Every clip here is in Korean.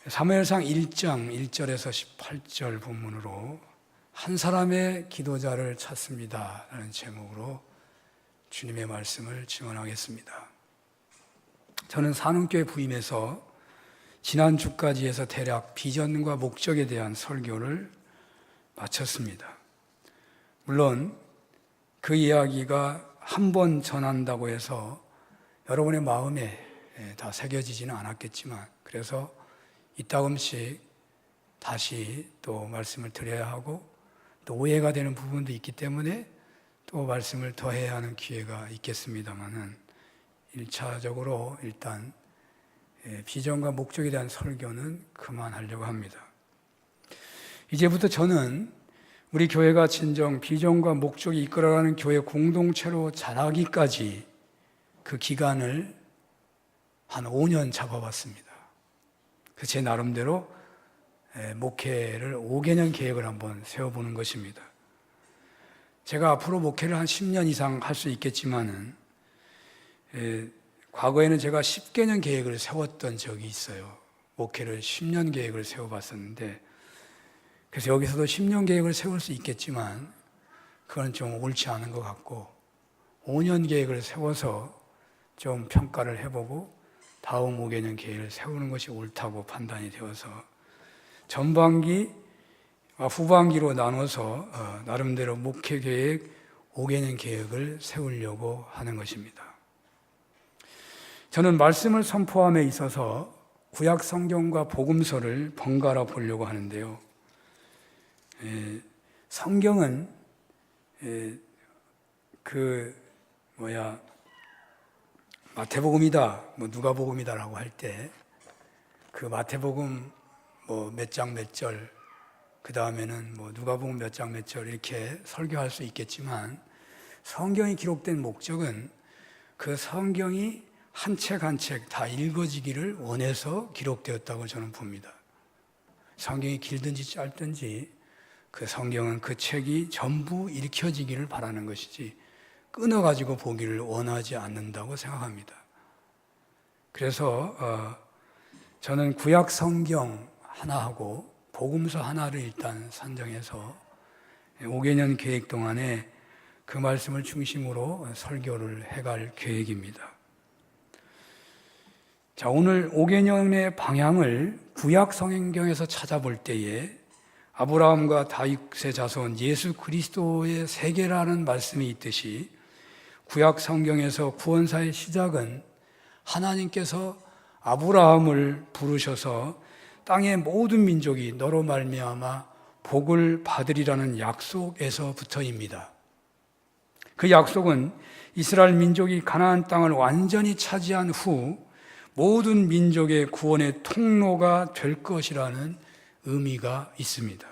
사무엘상 1장 1절에서 18절 본문으로 한 사람의 기도자를 찾습니다 라는 제목으로 주님의 말씀을 증언하겠습니다. 저는 산운교회 부임해서 지난주까지 해서 대략 비전과 목적에 대한 설교를 마쳤습니다. 물론 그 이야기가 한 번 전한다고 해서 여러분의 마음에 다 새겨지지는 않았겠지만, 그래서 이따금씩 다시 또 말씀을 드려야 하고 또 오해가 되는 부분도 있기 때문에 또 말씀을 더 해야 하는 기회가 있겠습니다만은 1차적으로 일단 비전과 목적에 대한 설교는 그만하려고 합니다. 이제부터 저는 우리 교회가 진정 비전과 목적이 이끌어가는 교회 공동체로 자라기까지 그 기간을 한 5년 잡아봤습니다. 제 나름대로 목회를 5개년 계획을 한번 세워보는 것입니다. 제가 앞으로 목회를 한 10년 이상 할 수 있겠지만은 과거에는 제가 10개년 계획을 세웠던 적이 있어요. 목회를 10년 계획을 세워봤었는데, 그래서 여기서도 10년 계획을 세울 수 있겠지만 그건 좀 옳지 않은 것 같고 5년 계획을 세워서 좀 평가를 해보고 다음 5개년 계획을 세우는 것이 옳다고 판단이 되어서 전반기, 후반기로 나눠서 나름대로 목회 계획 5개년 계획을 세우려고 하는 것입니다. 저는 말씀을 선포함에 있어서 구약 성경과 복음서를 번갈아 보려고 하는데요. 성경은 마태복음이다, 누가복음이다라고 할 때 그 마태복음 몇 장 몇 절, 그 다음에는 누가복음 몇 장 몇 절 이렇게 설교할 수 있겠지만, 성경이 기록된 목적은 그 성경이 한 책 한 책 다 읽어지기를 원해서 기록되었다고 저는 봅니다. 성경이 길든지 짧든지 그 성경은 그 책이 전부 읽혀지기를 바라는 것이지 끊어가지고 보기를 원하지 않는다고 생각합니다. 그래서 저는 구약 성경 하나하고 복음서 하나를 일단 선정해서 5개년 계획 동안에 그 말씀을 중심으로 설교를 해갈 계획입니다. 자, 오늘 5개년의 방향을 구약 성경에서 찾아볼 때에 아브라함과 다윗의 자손 예수 그리스도의 세계라는 말씀이 있듯이 구약 성경에서 구원사의 시작은 하나님께서 아브라함을 부르셔서 땅의 모든 민족이 너로 말미암아 복을 받으리라는 약속에서부터입니다. 그 약속은 이스라엘 민족이 가나안 땅을 완전히 차지한 후 모든 민족의 구원의 통로가 될 것이라는 의미가 있습니다.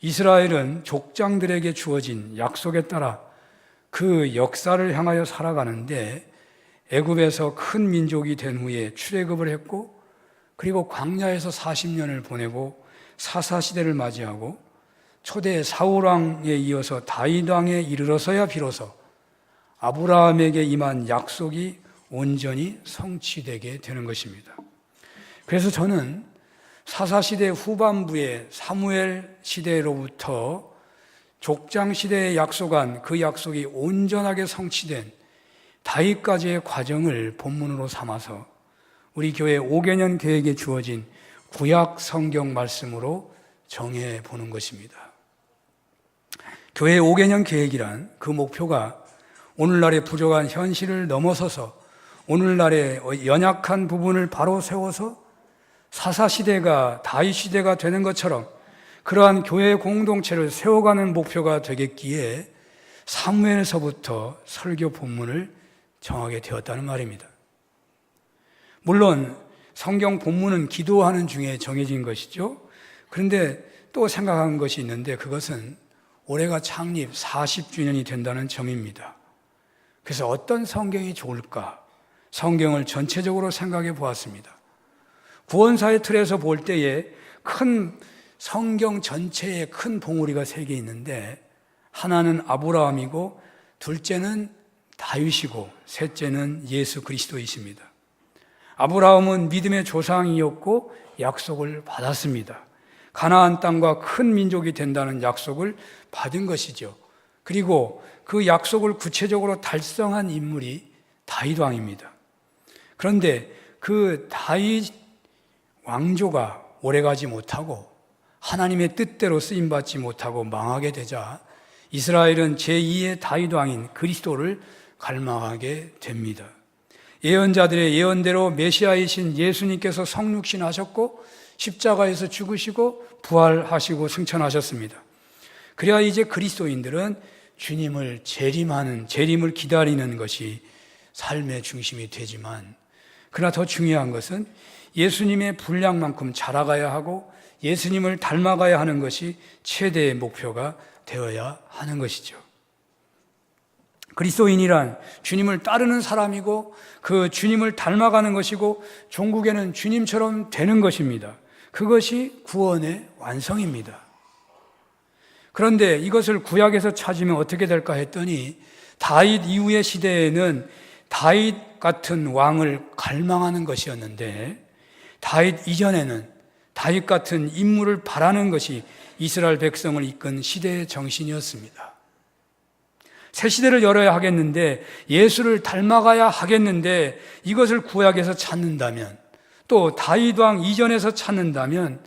이스라엘은 족장들에게 주어진 약속에 따라 그 역사를 향하여 살아가는데, 애굽에서 큰 민족이 된 후에 출애굽을 했고, 그리고 광야에서 40년을 보내고 사사시대를 맞이하고 초대 사울왕에 이어서 다윗왕에 이르러서야 비로소 아브라함에게 임한 약속이 온전히 성취되게 되는 것입니다. 그래서 저는 사사시대 후반부의 사무엘 시대로부터 족장시대에 약속한 그 약속이 온전하게 성취된 다윗까지의 과정을 본문으로 삼아서 우리 교회 5개년 계획에 주어진 구약 성경 말씀으로 정해보는 것입니다. 교회 5개년 계획이란 그 목표가 오늘날의 부족한 현실을 넘어서서 오늘날의 연약한 부분을 바로 세워서 사사시대가 다윗시대가 되는 것처럼 그러한 교회 공동체를 세워가는 목표가 되겠기에 사무엘서부터 설교 본문을 정하게 되었다는 말입니다. 물론 성경 본문은 기도하는 중에 정해진 것이죠. 그런데 또 생각한 것이 있는데, 그것은 올해가 창립 40주년이 된다는 점입니다. 그래서 어떤 성경이 좋을까? 성경을 전체적으로 생각해 보았습니다. 구원사의 틀에서 볼 때에 큰 성경 전체에 큰 봉우리가 3개 있는데, 하나는 아브라함이고 둘째는 다윗이고 셋째는 예수 그리스도이십니다. 아브라함은 믿음의 조상이었고 약속을 받았습니다. 가나안 땅과 큰 민족이 된다는 약속을 받은 것이죠. 그리고 그 약속을 구체적으로 달성한 인물이 다윗 왕입니다. 그런데 그 다윗 왕조가 오래가지 못하고 하나님의 뜻대로 쓰임받지 못하고 망하게 되자 이스라엘은 제2의 다윗 왕인 그리스도를 갈망하게 됩니다. 예언자들의 예언대로 메시아이신 예수님께서 성육신하셨고 십자가에서 죽으시고 부활하시고 승천하셨습니다. 그래야 이제 그리스도인들은 주님을 재림을 기다리는 것이 삶의 중심이 되지만, 그러나 더 중요한 것은 예수님의 분량만큼 자라가야 하고 예수님을 닮아가야 하는 것이 최대의 목표가 되어야 하는 것이죠. 그리스도인이란 주님을 따르는 사람이고 그 주님을 닮아가는 것이고 종국에는 주님처럼 되는 것입니다. 그것이 구원의 완성입니다. 그런데 이것을 구약에서 찾으면 어떻게 될까 했더니 다윗 이후의 시대에는 다윗 같은 왕을 갈망하는 것이었는데 다윗 이전에는 다윗 같은 인물을 바라는 것이 이스라엘 백성을 이끈 시대의 정신이었습니다. 새 시대를 열어야 하겠는데 예수를 닮아가야 하겠는데 이것을 구약에서 찾는다면 또 다윗 왕 이전에서 찾는다면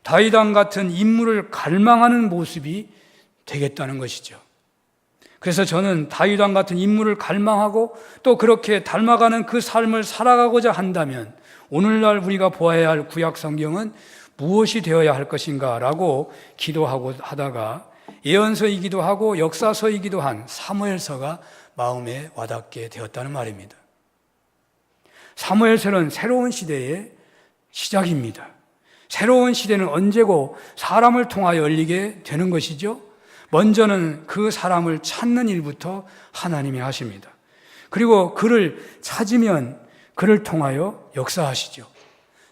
다윗 왕 같은 인물을 갈망하는 모습이 되겠다는 것이죠. 그래서 저는 다윗 왕 같은 인물을 갈망하고 또 그렇게 닮아가는 그 삶을 살아가고자 한다면 오늘날 우리가 보아야 할 구약 성경은 무엇이 되어야 할 것인가 라고 기도하고 하다가 예언서이기도 하고 역사서이기도 한 사무엘서가 마음에 와닿게 되었다는 말입니다. 사무엘서는 새로운 시대의 시작입니다. 새로운 시대는 언제고 사람을 통하여 열리게 되는 것이죠. 먼저는 그 사람을 찾는 일부터 하나님이 하십니다. 그리고 그를 찾으면 그를 통하여 역사하시죠.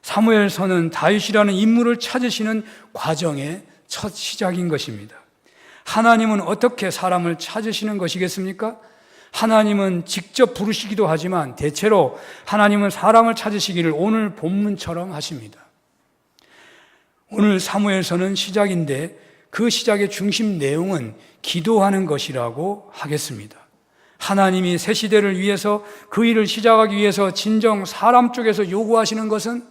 사무엘서는 다윗이라는 인물을 찾으시는 과정의 첫 시작인 것입니다. 하나님은 어떻게 사람을 찾으시는 것이겠습니까? 하나님은 직접 부르시기도 하지만 대체로 하나님은 사람을 찾으시기를 오늘 본문처럼 하십니다. 오늘 사무엘서는 시작인데 그 시작의 중심 내용은 기도하는 것이라고 하겠습니다. 하나님이 새 시대를 위해서 그 일을 시작하기 위해서 진정 사람 쪽에서 요구하시는 것은,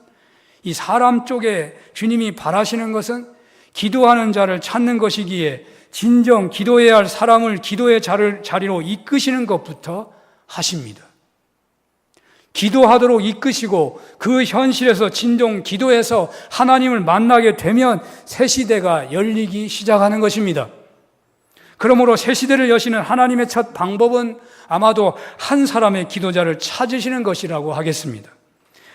이 사람 쪽에 주님이 바라시는 것은 기도하는 자를 찾는 것이기에 진정 기도해야 할 사람을 기도의 자리로 이끄시는 것부터 하십니다. 기도하도록 이끄시고 그 현실에서 진정 기도해서 하나님을 만나게 되면 새 시대가 열리기 시작하는 것입니다. 그러므로 새 시대를 여시는 하나님의 첫 방법은 아마도 한 사람의 기도자를 찾으시는 것이라고 하겠습니다.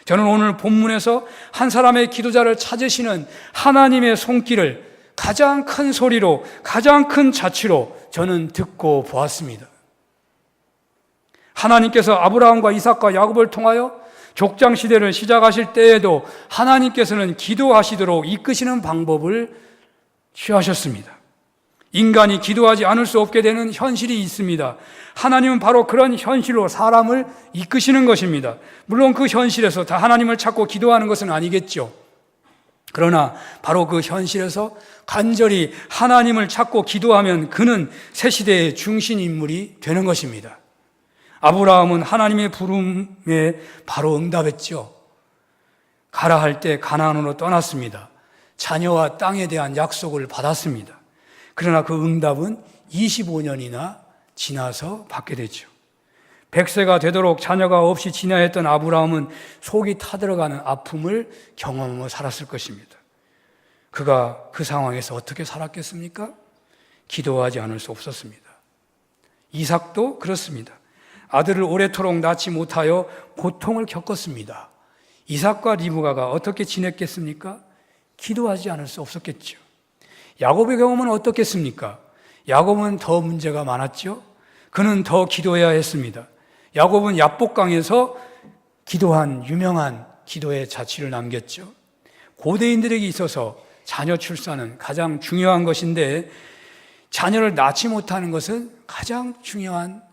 저는 오늘 본문에서 한 사람의 기도자를 찾으시는 하나님의 손길을 가장 큰 소리로, 가장 큰 자취로 저는 듣고 보았습니다. 하나님께서 아브라함과 이삭과 야곱을 통하여 족장 시대를 시작하실 때에도 하나님께서는 기도하시도록 이끄시는 방법을 취하셨습니다. 인간이 기도하지 않을 수 없게 되는 현실이 있습니다. 하나님은 바로 그런 현실로 사람을 이끄시는 것입니다. 물론 그 현실에서 다 하나님을 찾고 기도하는 것은 아니겠죠. 그러나 바로 그 현실에서 간절히 하나님을 찾고 기도하면 그는 새 시대의 중심 인물이 되는 것입니다. 아브라함은 하나님의 부름에 바로 응답했죠. 가라 할 때 가나안으로 떠났습니다. 자녀와 땅에 대한 약속을 받았습니다. 그러나 그 응답은 25년이나 지나서 받게 됐죠. 100세가 되도록 자녀가 없이 지내했던 아브라함은 속이 타들어가는 아픔을 경험하며 살았을 것입니다. 그가 그 상황에서 어떻게 살았겠습니까? 기도하지 않을 수 없었습니다. 이삭도 그렇습니다. 아들을 오래도록 낳지 못하여 고통을 겪었습니다. 이삭과 리브가가 어떻게 지냈겠습니까? 기도하지 않을 수 없었겠죠. 야곱의 경험은 어떻겠습니까? 야곱은 더 문제가 많았죠. 그는 더 기도해야 했습니다. 야곱은 야복강에서 기도한 유명한 기도의 자취를 남겼죠. 고대인들에게 있어서 자녀 출산은 가장 중요한 것인데 자녀를 낳지 못하는 것은 가장 중요한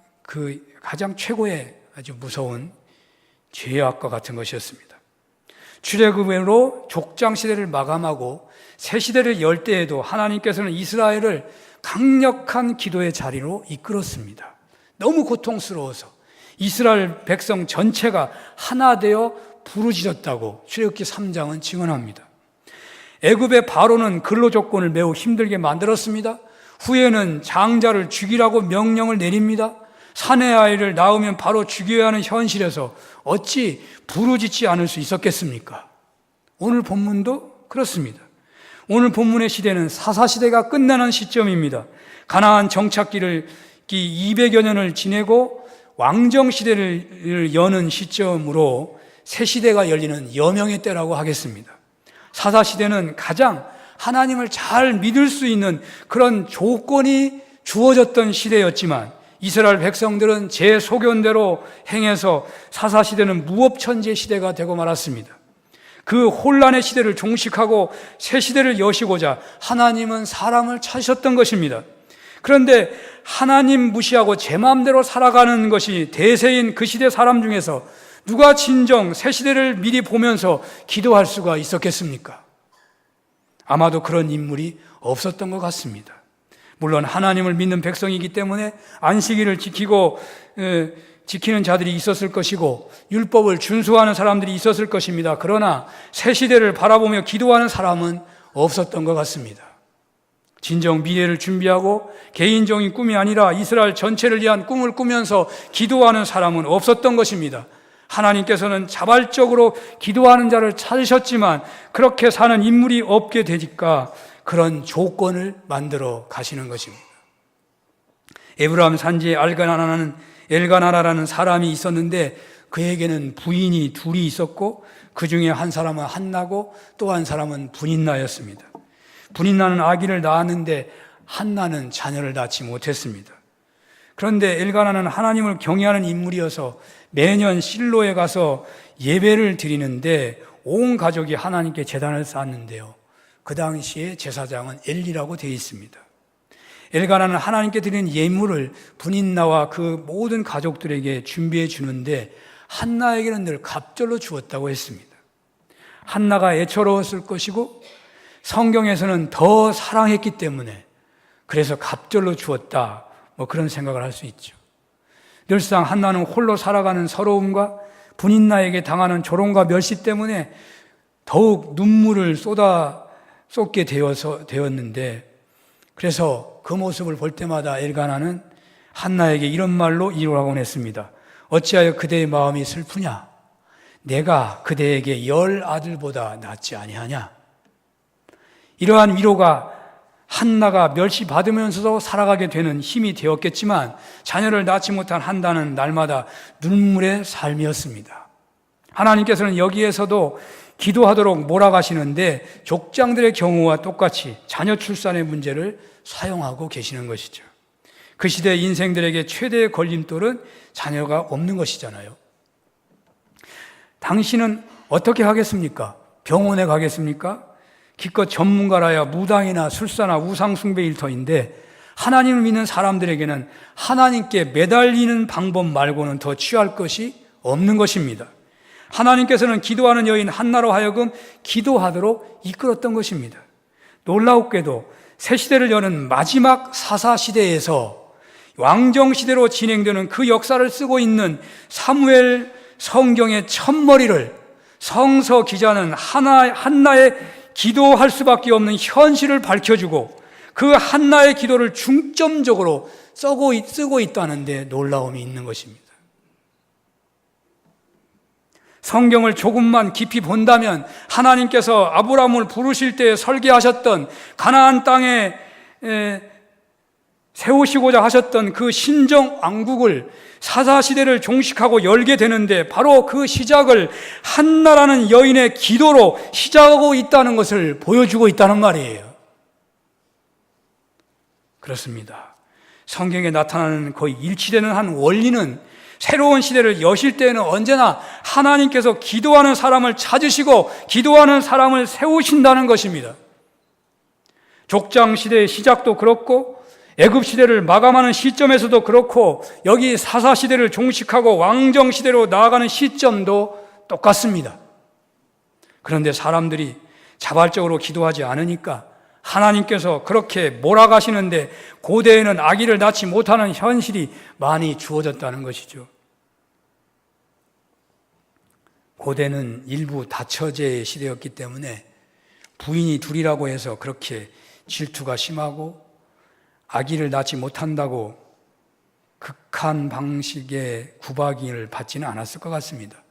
가장 최고의 아주 무서운 죄악과 같은 것이었습니다. 출애굽으로 족장 시대를 마감하고 새 시대를 열 때에도 하나님께서는 이스라엘을 강력한 기도의 자리로 이끌었습니다. 너무 고통스러워서 이스라엘 백성 전체가 하나 되어 부르짖었다고 출애굽기 3장은 증언합니다. 애굽의 바로는 근로 조건을 매우 힘들게 만들었습니다. 후에는 장자를 죽이라고 명령을 내립니다. 사내 아이를 낳으면 바로 죽여야 하는 현실에서 어찌 부르짖지 않을 수 있었겠습니까? 오늘 본문도 그렇습니다. 오늘 본문의 시대는 사사시대가 끝나는 시점입니다. 가나안 정착기를 200여 년을 지내고 왕정시대를 여는 시점으로 새 시대가 열리는 여명의 때라고 하겠습니다. 사사시대는 가장 하나님을 잘 믿을 수 있는 그런 조건이 주어졌던 시대였지만 이스라엘 백성들은 제 소견대로 행해서 사사시대는 무법천지의 시대가 되고 말았습니다. 그 혼란의 시대를 종식하고 새 시대를 여시고자 하나님은 사람을 찾으셨던 것입니다. 그런데 하나님 무시하고 제 마음대로 살아가는 것이 대세인 그 시대 사람 중에서 누가 진정 새 시대를 미리 보면서 기도할 수가 있었겠습니까? 아마도 그런 인물이 없었던 것 같습니다. 물론 하나님을 믿는 백성이기 때문에 안식일을 지키는 자들이 있었을 것이고 율법을 준수하는 사람들이 있었을 것입니다. 그러나 새 시대를 바라보며 기도하는 사람은 없었던 것 같습니다. 진정 미래를 준비하고 개인적인 꿈이 아니라 이스라엘 전체를 위한 꿈을 꾸면서 기도하는 사람은 없었던 것입니다. 하나님께서는 자발적으로 기도하는 자를 찾으셨지만 그렇게 사는 인물이 없게 되니까 그런 조건을 만들어 가시는 것입니다. 에브라임 산지에 엘가나라는 사람이 있었는데 그에게는 부인이 둘이 있었고 그 중에 한 사람은 한나고 또 한 사람은 분인나였습니다. 분인나는 아기를 낳았는데 한나는 자녀를 낳지 못했습니다. 그런데 엘가나는 하나님을 경외하는 인물이어서 매년 실로에 가서 예배를 드리는데 온 가족이 하나님께 제단을 쌓았는데요. 그 당시에 제사장은 엘리라고 되어 있습니다. 엘가나는 하나님께 드리는 예물을 분인나와 그 모든 가족들에게 준비해 주는데 한나에게는 늘 갑절로 주었다고 했습니다. 한나가 애처로웠을 것이고 성경에서는 더 사랑했기 때문에 그래서 갑절로 주었다, 그런 생각을 할 수 있죠. 늘상 한나는 홀로 살아가는 서러움과 분인나에게 당하는 조롱과 멸시 때문에 더욱 눈물을 쏟게 되었는데 그래서 그 모습을 볼 때마다 엘가나는 한나에게 이런 말로 위로하곤 했습니다. 어찌하여 그대의 마음이 슬프냐? 내가 그대에게 10 아들보다 낫지 아니하냐? 이러한 위로가 한나가 멸시받으면서도 살아가게 되는 힘이 되었겠지만 자녀를 낳지 못한 한나는 날마다 눈물의 삶이었습니다. 하나님께서는 여기에서도 기도하도록 몰아가시는데 족장들의 경우와 똑같이 자녀 출산의 문제를 사용하고 계시는 것이죠. 그 시대 인생들에게 최대의 걸림돌은 자녀가 없는 것이잖아요. 당신은 어떻게 하겠습니까? 병원에 가겠습니까? 기껏 전문가라야 무당이나 술사나 우상숭배 일터인데 하나님을 믿는 사람들에게는 하나님께 매달리는 방법 말고는 더 취할 것이 없는 것입니다. 하나님께서는 기도하는 여인 한나로 하여금 기도하도록 이끌었던 것입니다. 놀라웠게도 새 시대를 여는 마지막 사사시대에서 왕정시대로 진행되는 그 역사를 쓰고 있는 사무엘 성경의 첫머리를 성서 기자는 한나의 기도할 수밖에 없는 현실을 밝혀주고 그 한나의 기도를 중점적으로 쓰고 있다는 데 놀라움이 있는 것입니다. 성경을 조금만 깊이 본다면 하나님께서 아브라함을 부르실 때 설계하셨던 가나안 땅에 세우시고자 하셨던 그 신정 왕국을 사사시대를 종식하고 열게 되는데 바로 그 시작을 한나라는 여인의 기도로 시작하고 있다는 것을 보여주고 있다는 말이에요. 그렇습니다. 성경에 나타나는 거의 일치되는 한 원리는 새로운 시대를 여실 때에는 언제나 하나님께서 기도하는 사람을 찾으시고 기도하는 사람을 세우신다는 것입니다. 족장 시대의 시작도 그렇고 애굽 시대를 마감하는 시점에서도 그렇고 여기 사사 시대를 종식하고 왕정 시대로 나아가는 시점도 똑같습니다. 그런데 사람들이 자발적으로 기도하지 않으니까 하나님께서 그렇게 몰아가시는데 고대에는 아기를 낳지 못하는 현실이 많이 주어졌다는 것이죠. 고대는 일부 다처제의 시대였기 때문에 부인이 둘이라고 해서 그렇게 질투가 심하고 아기를 낳지 못한다고 극한 방식의 구박을 받지는 않았을 것 같습니다.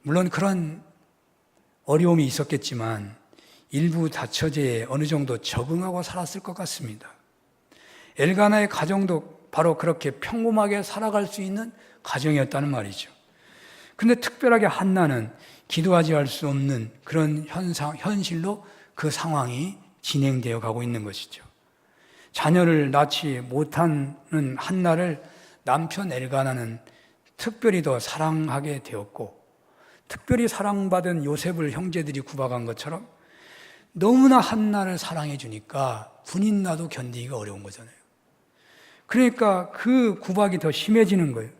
물론 그런 어려움이 있었겠지만 일부 다처제에 어느 정도 적응하고 살았을 것 같습니다. 엘가나의 가정도 바로 그렇게 평범하게 살아갈 수 있는 가정이었다는 말이죠. 근데 특별하게 한나는 기도하지 할 수 없는 그런 현실로 그 상황이 진행되어 가고 있는 것이죠. 자녀를 낳지 못하는 한나를 남편 엘가나는 특별히 더 사랑하게 되었고, 특별히 사랑받은 요셉을 형제들이 구박한 것처럼 너무나 한나를 사랑해 주니까 군인 나도 견디기가 어려운 거잖아요. 그러니까 그 구박이 더 심해지는 거예요.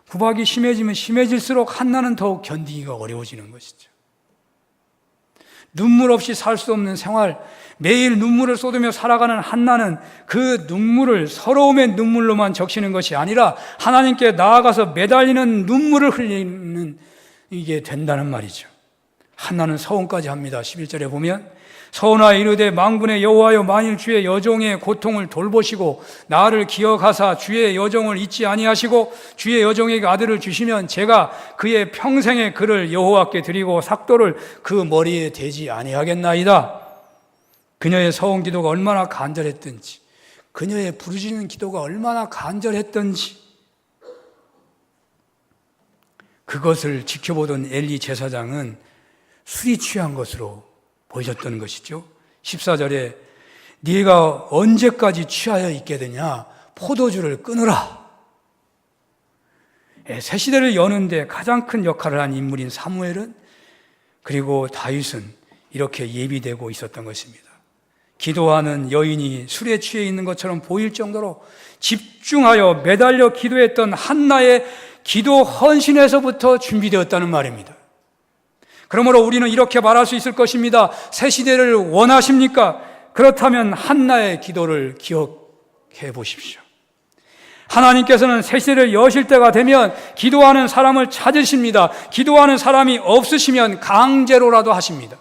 구박이 심해지면 심해질수록 한나는 더욱 견디기가 어려워지는 것이죠. 눈물 없이 살 수 없는 생활, 매일 눈물을 쏟으며 살아가는 한나는 그 눈물을 서러움의 눈물로만 적시는 것이 아니라 하나님께 나아가서 매달리는 눈물을 흘리는 이게 된다는 말이죠. 한나는 서원까지 합니다. 11절에 보면 서원하여 이르되 망군의 여호와여 만일 주의 여종의 고통을 돌보시고 나를 기억하사 주의 여종을 잊지 아니하시고 주의 여종에게 아들을 주시면 제가 그의 평생의 그를 여호와께 드리고 삭도를 그 머리에 대지 아니하겠나이다. 그녀의 서원 기도가 얼마나 간절했던지, 그녀의 부르짖는 기도가 얼마나 간절했던지, 그것을 지켜보던 엘리 제사장은 술이 취한 것으로 보여줬던 것이죠. 14절에 네가 언제까지 취하여 있게 되냐? 포도주를 끊으라. 새 시대를 여는데 가장 큰 역할을 한 인물인 사무엘은, 그리고 다윗은 이렇게 예비되고 있었던 것입니다. 기도하는 여인이 술에 취해 있는 것처럼 보일 정도로 집중하여 매달려 기도했던 한나의 기도 헌신에서부터 준비되었다는 말입니다. 그러므로 우리는 이렇게 말할 수 있을 것입니다. 새 시대를 원하십니까? 그렇다면 한나의 기도를 기억해 보십시오. 하나님께서는 새 시대를 여실 때가 되면 기도하는 사람을 찾으십니다. 기도하는 사람이 없으시면 강제로라도 하십니다.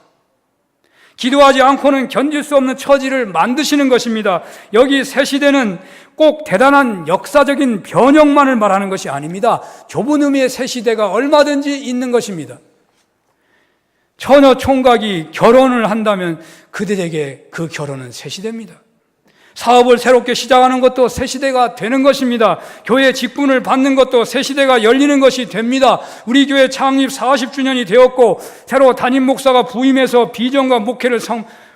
기도하지 않고는 견딜 수 없는 처지를 만드시는 것입니다. 여기 새 시대는 꼭 대단한 역사적인 변혁만을 말하는 것이 아닙니다. 좁은 의미의 새 시대가 얼마든지 있는 것입니다. 처녀 총각이 결혼을 한다면 그들에게 그 결혼은 새 시대입니다. 사업을 새롭게 시작하는 것도 새 시대가 되는 것입니다. 교회 직분을 받는 것도 새 시대가 열리는 것이 됩니다. 우리 교회 창립 40주년이 되었고 새로 담임 목사가 부임해서 비전과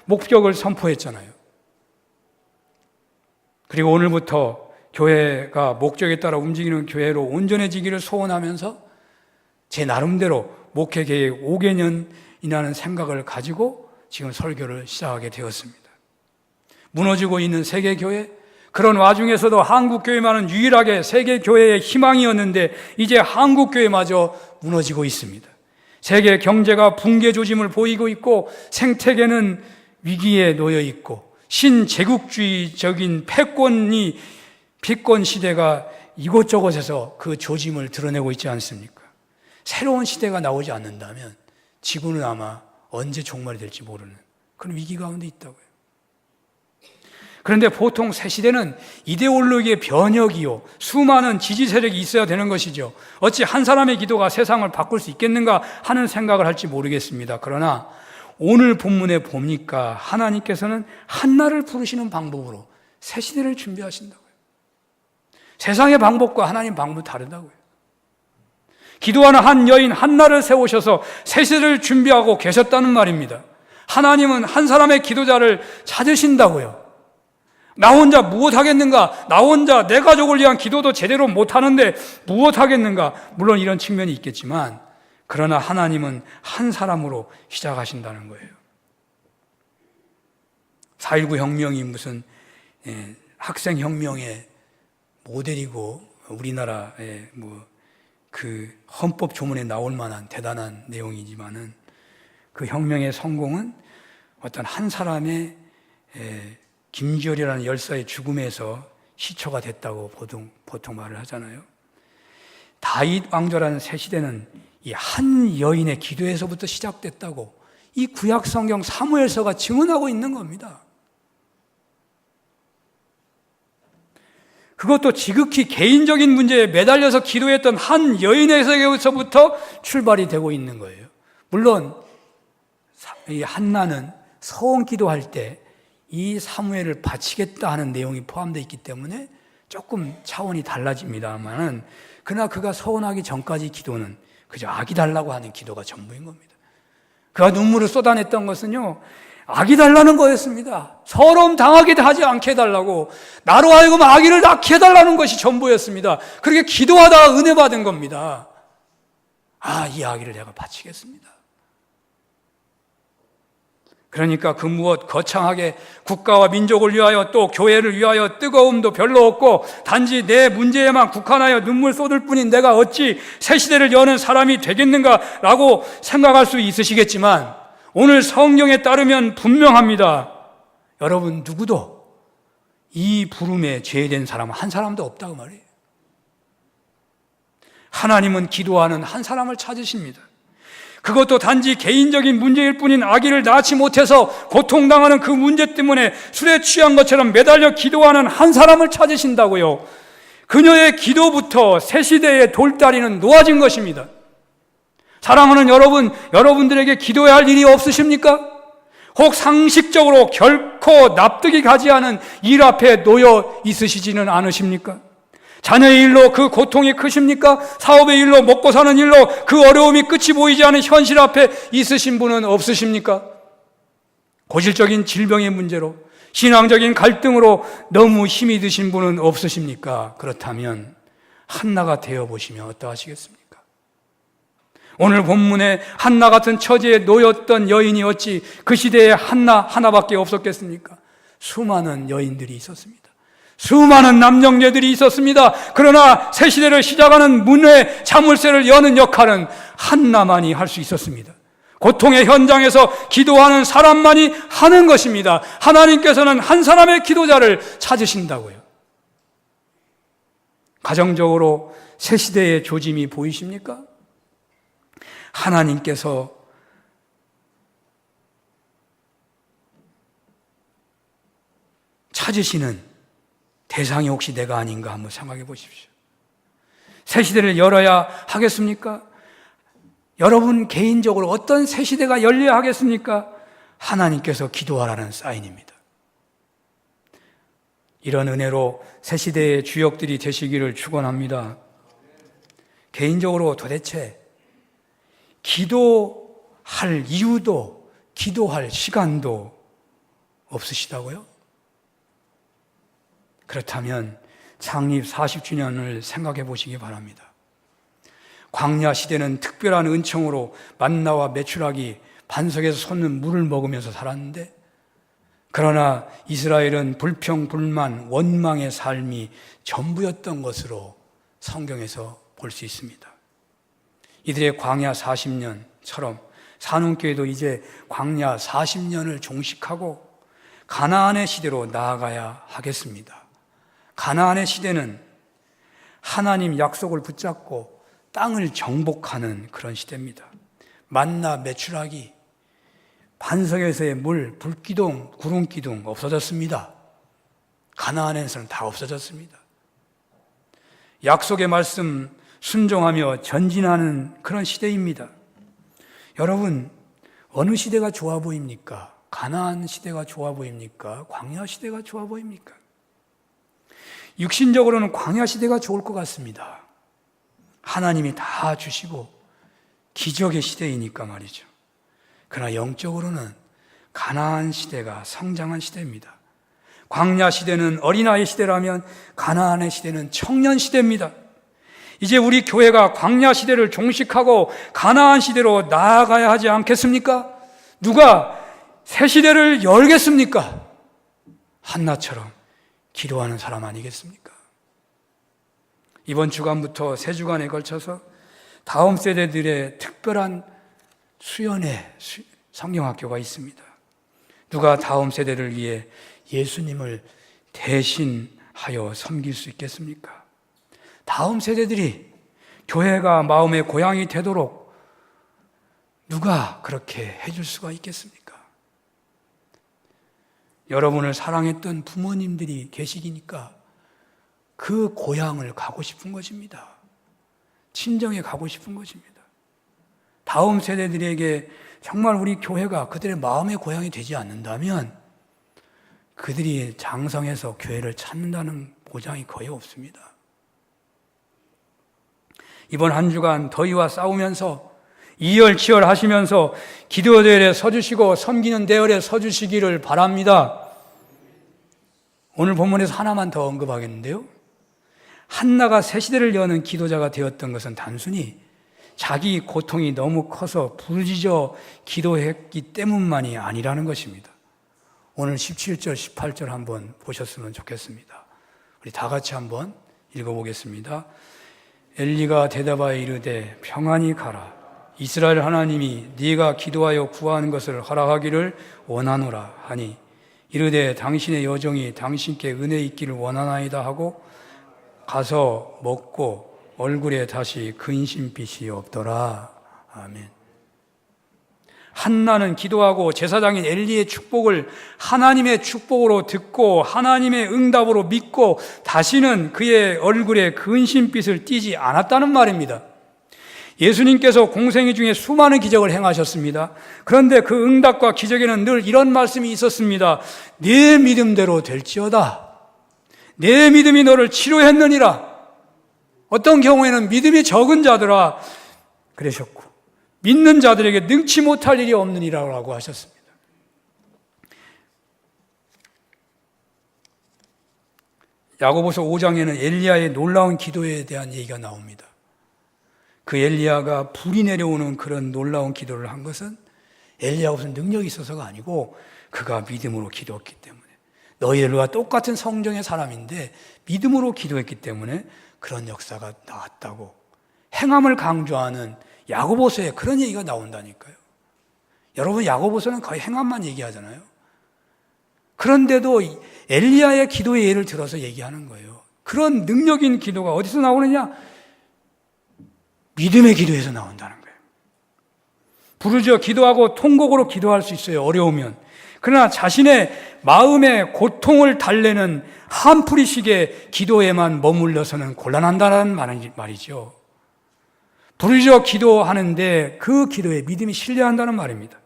목격을 선포했잖아요. 그리고 오늘부터 교회가 목적에 따라 움직이는 교회로 온전해지기를 소원하면서 제 나름대로 목회 계획 5개년이라는 생각을 가지고 지금 설교를 시작하게 되었습니다. 무너지고 있는 세계교회, 그런 와중에서도 한국교회만은 유일하게 세계교회의 희망이었는데 이제 한국교회마저 무너지고 있습니다. 세계 경제가 붕괴 조짐을 보이고 있고 생태계는 위기에 놓여 있고 신제국주의적인 패권 시대가 이곳저곳에서 그 조짐을 드러내고 있지 않습니까? 새로운 시대가 나오지 않는다면 지구는 아마 언제 종말이 될지 모르는 그런 위기 가운데 있다고요. 그런데 보통 새 시대는 이데올로기의 변혁이요, 수많은 지지 세력이 있어야 되는 것이죠. 어찌 한 사람의 기도가 세상을 바꿀 수 있겠는가 하는 생각을 할지 모르겠습니다. 그러나 오늘 본문에 보니까 하나님께서는 한나를 부르시는 방법으로 새 시대를 준비하신다고요. 세상의 방법과 하나님 방법이 다르다고요. 기도하는 한 여인 한나를 세우셔서 새 시대를 준비하고 계셨다는 말입니다. 하나님은 한 사람의 기도자를 찾으신다고요. 나 혼자 무엇하겠는가? 나 혼자 내 가족을 위한 기도도 제대로 못하는데 무엇하겠는가? 물론 이런 측면이 있겠지만 그러나 하나님은 한 사람으로 시작하신다는 거예요. 4.19 혁명이 무슨 학생혁명의 모델이고 우리나라의 그 헌법 조문에 나올 만한 대단한 내용이지만은 그 혁명의 성공은 어떤 한 사람의 김지열이라는 열사의 죽음에서 시초가 됐다고 보통 말을 하잖아요. 다윗 왕조라는 새 시대는 이 한 여인의 기도에서부터 시작됐다고 이 구약 성경 사무엘서가 증언하고 있는 겁니다. 그것도 지극히 개인적인 문제에 매달려서 기도했던 한 여인에서부터 출발이 되고 있는 거예요. 물론 이 한나는 서원 기도할 때 이 사무엘을 바치겠다 하는 내용이 포함되어 있기 때문에 조금 차원이 달라집니다만은 그러나 그가 서원하기 전까지 기도는 그저 아기 달라고 하는 기도가 전부인 겁니다. 그가 눈물을 쏟아냈던 것은요, 아기 달라는 거였습니다. 서러움 당하게 하지 않게 해달라고, 나로 하여금 아기를 낳게 해달라는 것이 전부였습니다. 그렇게 기도하다가 은혜 받은 겁니다. 이 아기를 내가 바치겠습니다. 그러니까 그 무엇 거창하게 국가와 민족을 위하여 또 교회를 위하여 뜨거움도 별로 없고 단지 내 문제에만 국한하여 눈물 쏟을 뿐인 내가 어찌 새 시대를 여는 사람이 되겠는가라고 생각할 수 있으시겠지만 오늘 성경에 따르면 분명합니다. 여러분 누구도 이 부름에 죄된 사람은 한 사람도 없다고 말이에요. 하나님은 기도하는 한 사람을 찾으십니다. 그것도 단지 개인적인 문제일 뿐인 아기를 낳지 못해서 고통당하는 그 문제 때문에 술에 취한 것처럼 매달려 기도하는 한 사람을 찾으신다고요. 그녀의 기도부터 새 시대의 돌다리는 놓아진 것입니다. 사랑하는 여러분, 여러분들에게 기도해야 할 일이 없으십니까? 혹 상식적으로 결코 납득이 가지 않은 일 앞에 놓여 있으시지는 않으십니까? 자녀의 일로 그 고통이 크십니까? 사업의 일로, 먹고 사는 일로 그 어려움이 끝이 보이지 않은 현실 앞에 있으신 분은 없으십니까? 고질적인 질병의 문제로, 신앙적인 갈등으로 너무 힘이 드신 분은 없으십니까? 그렇다면 한나가 되어보시면 어떠하시겠습니까? 오늘 본문에 한나 같은 처지에 놓였던 여인이 어찌 그 시대에 한나 하나밖에 없었겠습니까? 수많은 여인들이 있었습니다. 수많은 남정네들이 있었습니다. 그러나 새 시대를 시작하는 문의 자물쇠를 여는 역할은 한나만이 할 수 있었습니다. 고통의 현장에서 기도하는 사람만이 하는 것입니다. 하나님께서는 한 사람의 기도자를 찾으신다고요. 가정적으로 새 시대의 조짐이 보이십니까? 하나님께서 찾으시는 대상이 혹시 내가 아닌가 한번 생각해 보십시오. 새 시대를 열어야 하겠습니까? 여러분 개인적으로 어떤 새 시대가 열려야 하겠습니까? 하나님께서 기도하라는 사인입니다. 이런 은혜로 새 시대의 주역들이 되시기를 축원합니다. 개인적으로 도대체 기도할 이유도 기도할 시간도 없으시다고요? 그렇다면 창립 40주년을 생각해 보시기 바랍니다. 광야 시대는 특별한 은총으로 만나와 메추라기 반석에서 솟는 물을 먹으면서 살았는데, 그러나 이스라엘은 불평, 불만, 원망의 삶이 전부였던 것으로 성경에서 볼 수 있습니다. 이들의 광야 40년처럼 산운교회도 이제 광야 40년을 종식하고 가나안의 시대로 나아가야 하겠습니다. 가나안의 시대는 하나님 약속을 붙잡고 땅을 정복하는 그런 시대입니다. 만나 메추라기, 반석에서의 물, 불기둥, 구름기둥 없어졌습니다. 가나안에서는 다 없어졌습니다. 약속의 말씀 순종하며 전진하는 그런 시대입니다. 여러분, 어느 시대가 좋아 보입니까? 가나안 시대가 좋아 보입니까? 광야 시대가 좋아 보입니까? 육신적으로는 광야 시대가 좋을 것 같습니다. 하나님이 다 주시고 기적의 시대이니까 말이죠. 그러나 영적으로는 가나안 시대가 성장한 시대입니다. 광야 시대는 어린아이 시대라면 가나안의 시대는 청년 시대입니다. 이제 우리 교회가 광야 시대를 종식하고 가나안 시대로 나아가야 하지 않겠습니까? 누가 새 시대를 열겠습니까? 한나처럼 기도하는 사람 아니겠습니까? 이번 주간부터 3주간에 걸쳐서 다음 세대들의 특별한 수연의 성경학교가 있습니다. 누가 다음 세대를 위해 예수님을 대신하여 섬길 수 있겠습니까? 다음 세대들이 교회가 마음의 고향이 되도록 누가 그렇게 해줄 수가 있겠습니까? 여러분을 사랑했던 부모님들이 계시니까 그 고향을 가고 싶은 것입니다. 친정에 가고 싶은 것입니다. 다음 세대들에게 정말 우리 교회가 그들의 마음의 고향이 되지 않는다면 그들이 장성해서 교회를 찾는다는 보장이 거의 없습니다. 이번 한 주간 더위와 싸우면서 이열치열 하시면서 기도 대열에 서주시고 섬기는 대열에 서주시기를 바랍니다. 오늘 본문에서 하나만 더 언급하겠는데요. 한나가 새 시대를 여는 기도자가 되었던 것은 단순히 자기 고통이 너무 커서 부르짖어 기도했기 때문만이 아니라는 것입니다. 오늘 17절, 18절 한번 보셨으면 좋겠습니다. 우리 다 같이 한번 읽어보겠습니다. 엘리가 대답하여 이르되 평안히 가라. 이스라엘 하나님이 네가 기도하여 구하는 것을 허락하기를 원하노라 하니 이르되 당신의 여종이 당신께 은혜 있기를 원하나이다 하고 가서 먹고 얼굴에 다시 근심빛이 없더라. 아멘. 한나는 기도하고 제사장인 엘리의 축복을 하나님의 축복으로 듣고 하나님의 응답으로 믿고 다시는 그의 얼굴에 근심빛을 띠지 않았다는 말입니다. 예수님께서 공생애 중에 수많은 기적을 행하셨습니다. 그런데 그 응답과 기적에는 늘 이런 말씀이 있었습니다. 네 믿음대로 될지어다. 내 믿음이 너를 치료했느니라. 어떤 경우에는 믿음이 적은 자들아 그러셨고 믿는 자들에게 능치 못할 일이 없느니라고 하셨습니다. 야고보서 5장에는 엘리야의 놀라운 기도에 대한 얘기가 나옵니다. 그 엘리야가 불이 내려오는 그런 놀라운 기도를 한 것은 엘리야가 무슨 능력이 있어서가 아니고 그가 믿음으로 기도했기 때문에 너희들과 똑같은 성정의 사람인데 믿음으로 기도했기 때문에 그런 역사가 나왔다고 행함을 강조하는 야고보서에 그런 얘기가 나온다니까요. 여러분 야고보서는 거의 행함만 얘기하잖아요. 그런데도 엘리야의 기도의 예를 들어서 얘기하는 거예요. 그런 능력인 기도가 어디서 나오느냐? 믿음의 기도에서 나온다는 거예요. 부르짖어 기도하고 통곡으로 기도할 수 있어요. 어려우면. 그러나 자신의 마음의 고통을 달래는 한풀이식의 기도에만 머물러서는 곤란한다는 말이죠. 부르짖어 기도하는데 그 기도에 믿음이 신뢰한다는 말입니다.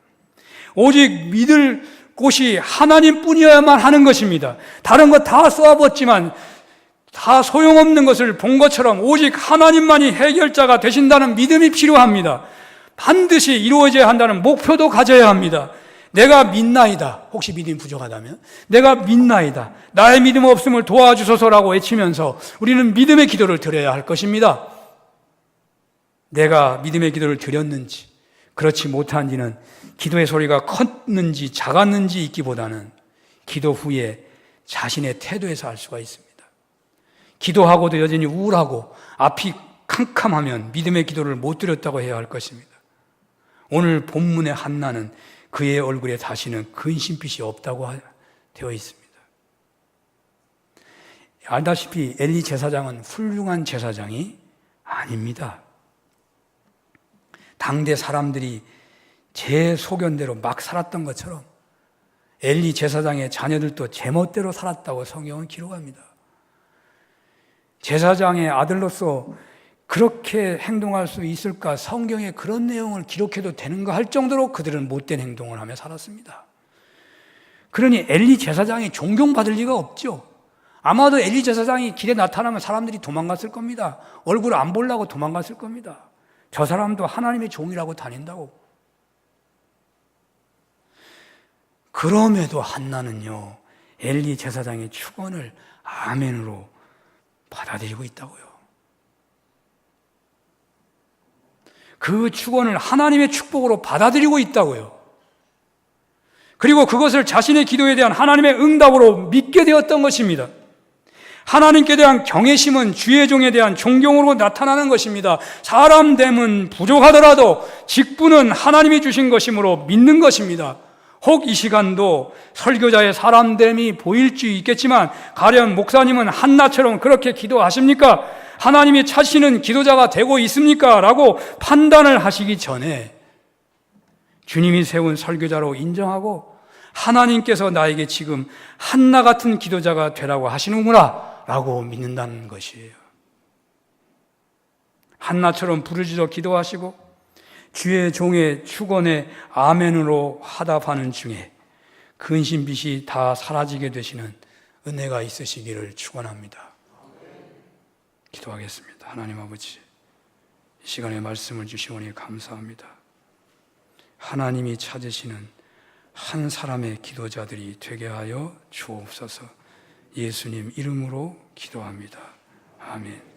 오직 믿을 곳이 하나님뿐이어야만 하는 것입니다. 다른 거 다 쏘아봤지만 다 소용없는 것을 본 것처럼 오직 하나님만이 해결자가 되신다는 믿음이 필요합니다. 반드시 이루어져야 한다는 목표도 가져야 합니다. 내가 믿나이다. 혹시 믿음이 부족하다면 내가 믿나이다. 나의 믿음 없음을 도와주소서라고 외치면서 우리는 믿음의 기도를 드려야 할 것입니다. 내가 믿음의 기도를 드렸는지 그렇지 못한지는 기도의 소리가 컸는지 작았는지 있기보다는 기도 후에 자신의 태도에서 알 수가 있습니다. 기도하고도 여전히 우울하고 앞이 캄캄하면 믿음의 기도를 못 드렸다고 해야 할 것입니다. 오늘 본문의 한나는 그의 얼굴에 다시는 근심빛이 없다고 되어 있습니다. 알다시피 엘리 제사장은 훌륭한 제사장이 아닙니다. 당대 사람들이 제 소견대로 막 살았던 것처럼 엘리 제사장의 자녀들도 제멋대로 살았다고 성경은 기록합니다. 제사장의 아들로서 그렇게 행동할 수 있을까? 성경에 그런 내용을 기록해도 되는가 할 정도로 그들은 못된 행동을 하며 살았습니다. 그러니 엘리 제사장이 존경받을 리가 없죠. 아마도 엘리 제사장이 길에 나타나면 사람들이 도망갔을 겁니다. 얼굴 안 보려고 도망갔을 겁니다. 저 사람도 하나님의 종이라고 다닌다고. 그럼에도 한나는요, 엘리 제사장의 축원을 아멘으로 받아들이고 있다고요. 그 축원을 하나님의 축복으로 받아들이고 있다고요. 그리고 그것을 자신의 기도에 대한 하나님의 응답으로 믿게 되었던 것입니다. 하나님께 대한 경외심은 주의 종에 대한 존경으로 나타나는 것입니다. 사람됨은 부족하더라도 직분은 하나님이 주신 것이므로 믿는 것입니다. 혹 이 시간도 설교자의 사람됨이 보일 수 있겠지만 가령 목사님은 한나처럼 그렇게 기도하십니까? 하나님이 찾으시는 기도자가 되고 있습니까? 라고 판단을 하시기 전에 주님이 세운 설교자로 인정하고 하나님께서 나에게 지금 한나 같은 기도자가 되라고 하시는구나 라고 믿는다는 것이에요. 한나처럼 부르짖어 기도하시고 주의 종의 축원에 아멘으로 화답하는 중에 근심빛이 다 사라지게 되시는 은혜가 있으시기를 축원합니다. 기도하겠습니다. 하나님 아버지, 이 시간에 말씀을 주시오니 감사합니다. 하나님이 찾으시는 한 사람의 기도자들이 되게 하여 주옵소서. 예수님 이름으로 기도합니다. 아멘.